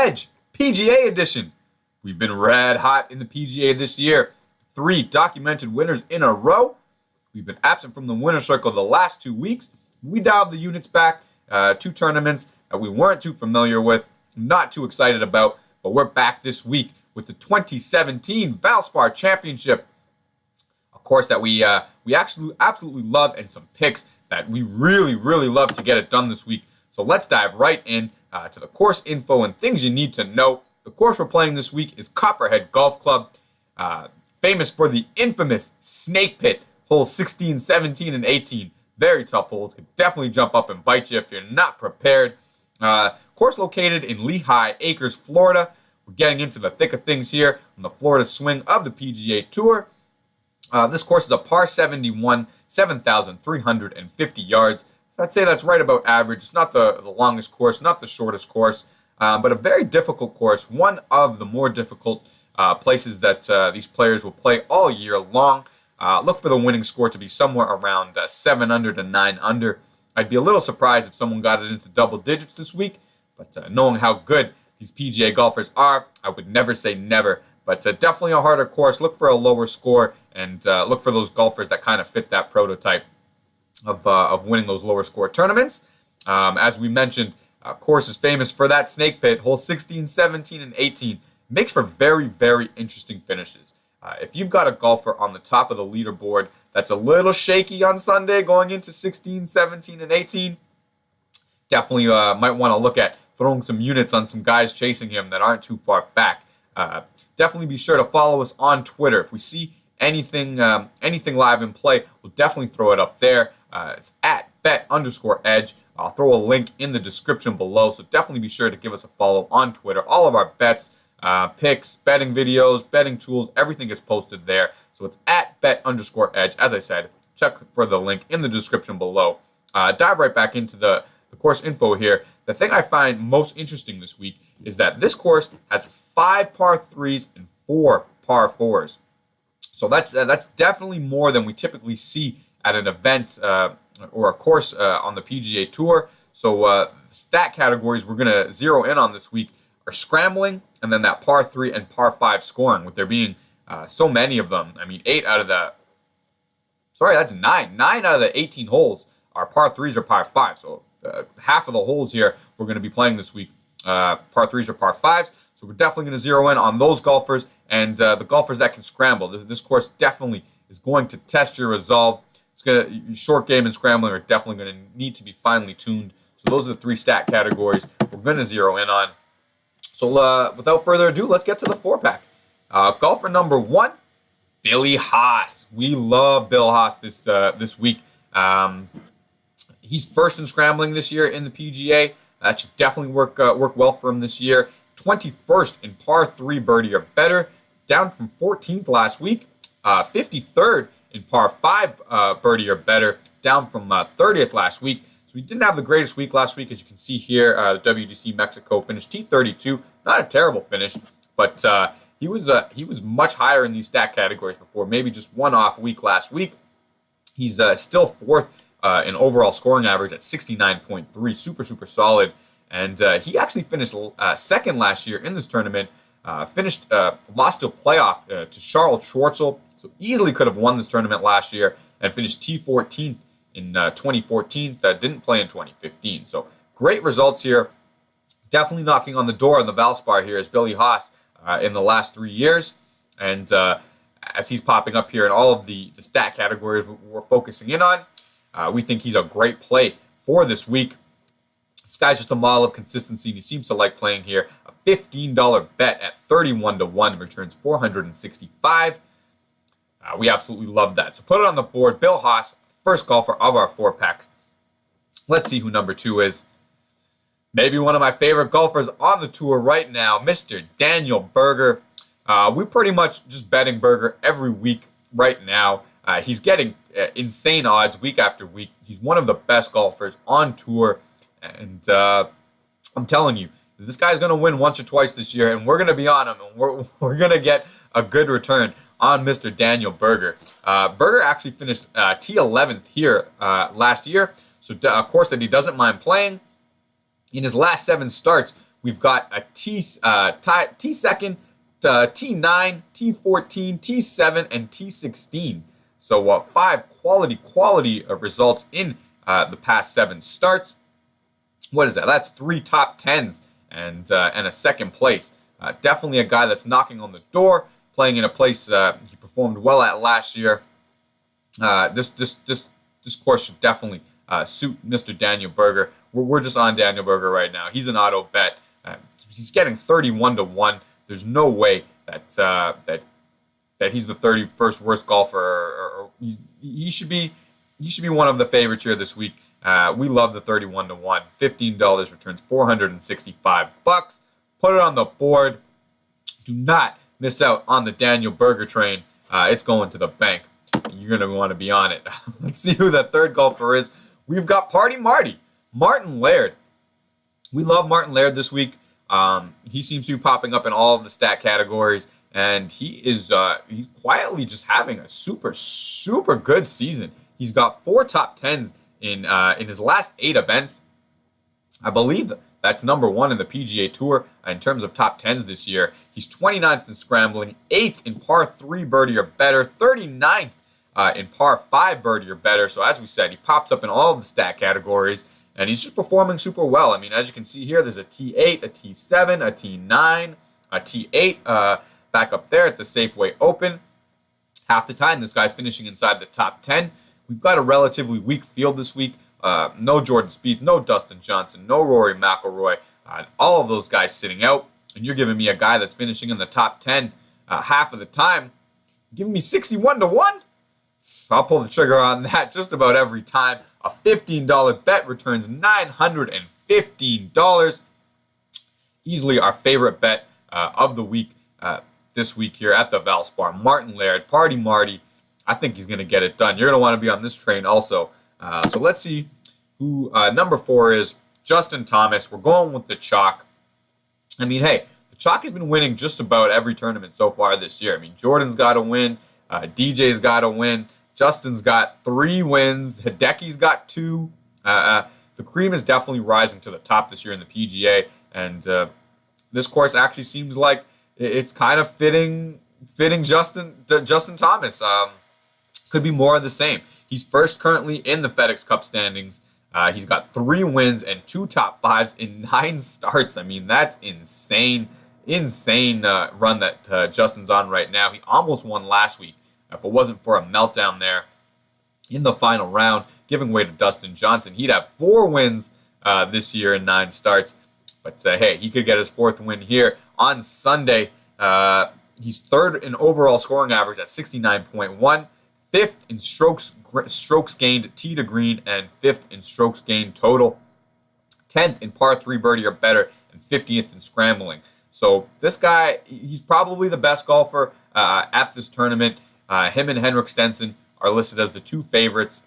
Edge PGA edition. We've been red hot in the PGA this year. 3 documented winners in a row. We've been absent from the winner's circle the last 2 weeks. We dialed the units back. 2 tournaments that we weren't too familiar with, not too excited about, but we're back this week with the 2017 Valspar Championship. A course that we absolutely love, and some picks that we really love to get it done this week. So let's dive right in to the course info and things you need to know. The course we're playing this week is Copperhead Golf Club, famous for the infamous Snake Pit, holes 16, 17, and 18. Very tough holes. Could definitely jump up and bite you if you're not prepared. Course located in Lehigh Acres, Florida. We're getting into the thick of things here on the Florida swing of the PGA Tour. This course is a par 71, 7,350 yards. So I'd say that's right about average. It's not the longest course, not the shortest course, but a very difficult course. One of the more difficult places that these players will play all year long. Look for the winning score to be somewhere around 7 under to 9 under. I'd be a little surprised if someone got it into double digits this week, but knowing how good these PGA golfers are, I would never say never. But definitely a harder course. Look for a lower score, and look for those golfers that kind of fit that prototype of winning those lower score tournaments. As we mentioned, course is famous for that Snake Pit, holes 16, 17, and 18. Makes for very interesting finishes. If you've got a golfer on the top of the leaderboard that's a little shaky on Sunday going into 16, 17, and 18, definitely might want to look at throwing some units on some guys chasing him that aren't too far back. Definitely be sure to follow us on Twitter. If we see anything live in play, we'll definitely throw it up there. It's at bet_edge. I'll throw a link in the description below, so definitely be sure to give us a follow on Twitter. All of our bets, picks, betting videos, betting tools, everything is posted there. So it's at bet_edge. As I said, check for the link in the description below. Dive right back into the course info here. The thing I find most interesting this week is that this course has 5 par 3s and 4 par 4s. So that's definitely more than we typically see at an event or a course on the PGA Tour. So the stat categories we're going to zero in on this week are scrambling, and then that par 3 and par 5 scoring, with there being so many of them. I mean, 9 out of the 18 holes are par 3s or par 5. So half of the holes here we're going to be playing this week, par 3s or par 5s. So we're definitely going to zero in on those golfers and the golfers that can scramble. This course definitely is going to test your resolve. Your short game and scrambling are definitely going to need to be finely tuned. So those are the 3 stat categories we're going to zero in on. So without further ado, let's get to the 4-pack. Golfer number 1, Billy Haas. We love Bill Haas this week. He's first in scrambling this year in the PGA. That should definitely work well for him this year. 21st in par 3 birdie or better, down from 14th last week. 53rd in par 5 birdie or better, down from 30th last week. So we didn't have the greatest week last week, as you can see here. WGC Mexico finished T32. Not a terrible finish, but he was much higher in these stat categories before. Maybe just one off week last week. He's still 4th in overall scoring average at 69.3. Super solid. And he actually finished 2nd last year in this tournament. Lost to a playoff to Charles Schwartzel. So easily could have won this tournament last year and finished T14th in 2014. That didn't play in 2015. So great results here. Definitely knocking on the door on the Valspar here is Billy Haas in the last 3 years. And as he's popping up here in all of the stat categories we're focusing in on, we think he's a great play for this week. This guy's just a model of consistency, and he seems to like playing here. A $15 bet at 31 to 1 returns 465. We absolutely love that. So put it on the board. Bill Haas, first golfer of our 4-pack. Let's see who number 2 is. Maybe one of my favorite golfers on the tour right now, Mr. Daniel Berger. We're pretty much just betting Berger every week right now. He's getting insane odds week after week. He's one of the best golfers on tour. And I'm telling you, this guy's going to win once or twice this year, and we're going to be on him, and we're going to get a good return on Mr. Daniel Berger. Berger actually finished T11th here last year, so a course that he doesn't mind playing. In his last 7 starts, We've got a T2, T9, T14, T7, and T16. So 5 quality results in the past 7 starts. What is that? That's 3 top 10s and a second place. Definitely a guy that's knocking on the door, playing in a place he performed well at last year. This course should definitely suit Mr. Daniel Berger. We're just on Daniel Berger right now. He's an auto bet. He's getting 31-1. There's no way that he's the 31st worst golfer. Or he should be one of the favorites here this week. We love the 31-1. $15 returns $465. Put it on the board. Do not miss out on the Daniel Berger train. It's going to the bank. You're going to want to be on it. Let's see who that third golfer is. We've got Party Marty, Martin Laird. We love Martin Laird this week. He seems to be popping up in all of the stat categories, and he's quietly just having a super good season. He's got 4 top 10s in his last 8 events. I believe that's number 1 in the PGA Tour in terms of top 10s this year. He's 29th in scrambling, 8th in par 3 birdie or better, 39th in par 5 birdie or better. So as we said, he pops up in all of the stat categories, and he's just performing super well. I mean, as you can see here, there's a T8, a T7, a T9, a T8 back up there at the Safeway Open. Half the time, this guy's finishing inside the top 10. We've got a relatively weak field this week. No Jordan Spieth, no Dustin Johnson, no Rory McIlroy. All of those guys sitting out. And you're giving me a guy that's finishing in the top 10 half of the time. Giving me 61-1? I'll pull the trigger on that just about every time. A $15 bet returns $915. Easily our favorite bet of the week this week here at the Valspar. Martin Laird, Party Marty. I think he's going to get it done. You're going to want to be on this train also. So let's see who number 4 is. Justin Thomas. We're going with the chalk. I mean, hey, the chalk has been winning just about every tournament so far this year. I mean, Jordan's got to win. DJ's got to win. Justin's got 3 wins. Hideki's got 2. The cream is definitely rising to the top this year in the PGA. And this course actually seems like it's kind of fitting Justin Thomas. Could be more of the same. He's first currently in the FedEx Cup standings. He's got 3 wins and 2 top 5s in 9 starts. I mean, that's insane run that Justin's on right now. He almost won last week. If it wasn't for a meltdown there in the final round, giving way to Dustin Johnson, he'd have 4 wins this year in 9 starts. But hey, he could get his 4th win here on Sunday. He's 3rd in overall scoring average at 69.1. 5th in strokes gained tee to green, and 5th in strokes gained total. 10th in par 3 birdie or better, and 50th in scrambling. So this guy, he's probably the best golfer at this tournament. Him and Henrik Stenson are listed as the 2 favorites.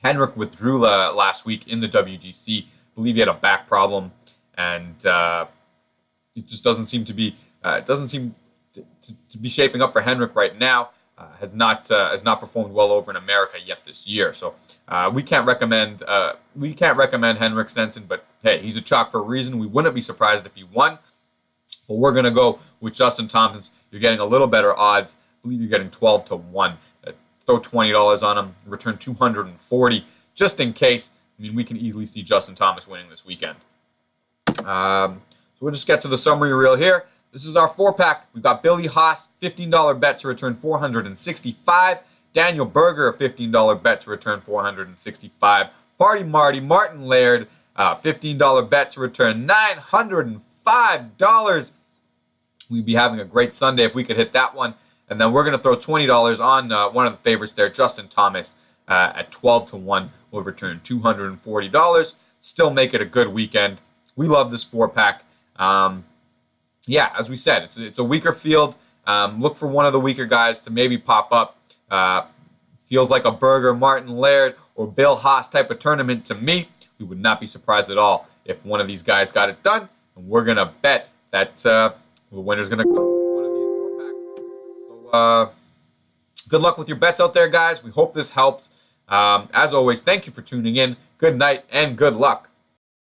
Henrik withdrew last week in the WGC. I believe he had a back problem, and it just doesn't seem to be to be shaping up for Henrik right now. Has not performed well over in America yet this year. So we can't recommend Henrik Stenson, but hey, he's a chalk for a reason. We wouldn't be surprised if he won. But we're gonna go with Justin Thomas. You're getting a little better odds. I believe you're getting 12-1. Throw $20 on him, return $240 just in case. I mean, we can easily see Justin Thomas winning this weekend. So we'll just get to the summary reel here. This is our 4-pack. We've got Billy Haas, $15 bet to return $465. Daniel Berger, a $15 bet to return $465. Party Marty, Martin Laird, $15 bet to return $905. We'd be having a great Sunday if we could hit that one. And then we're going to throw $20 on one of the favorites there, Justin Thomas, at 12-1. We'll return $240. Still make it a good weekend. We love this 4-pack. Yeah, as we said, it's a weaker field. Look for one of the weaker guys to maybe pop up. Feels like a Berger, Martin Laird, or Bill Haas type of tournament to me. We would not be surprised at all if one of these guys got it done. And we're going to bet that the winner's going to come from one of these 4-packs. So good luck with your bets out there, guys. We hope this helps. As always, thank you for tuning in. Good night and good luck.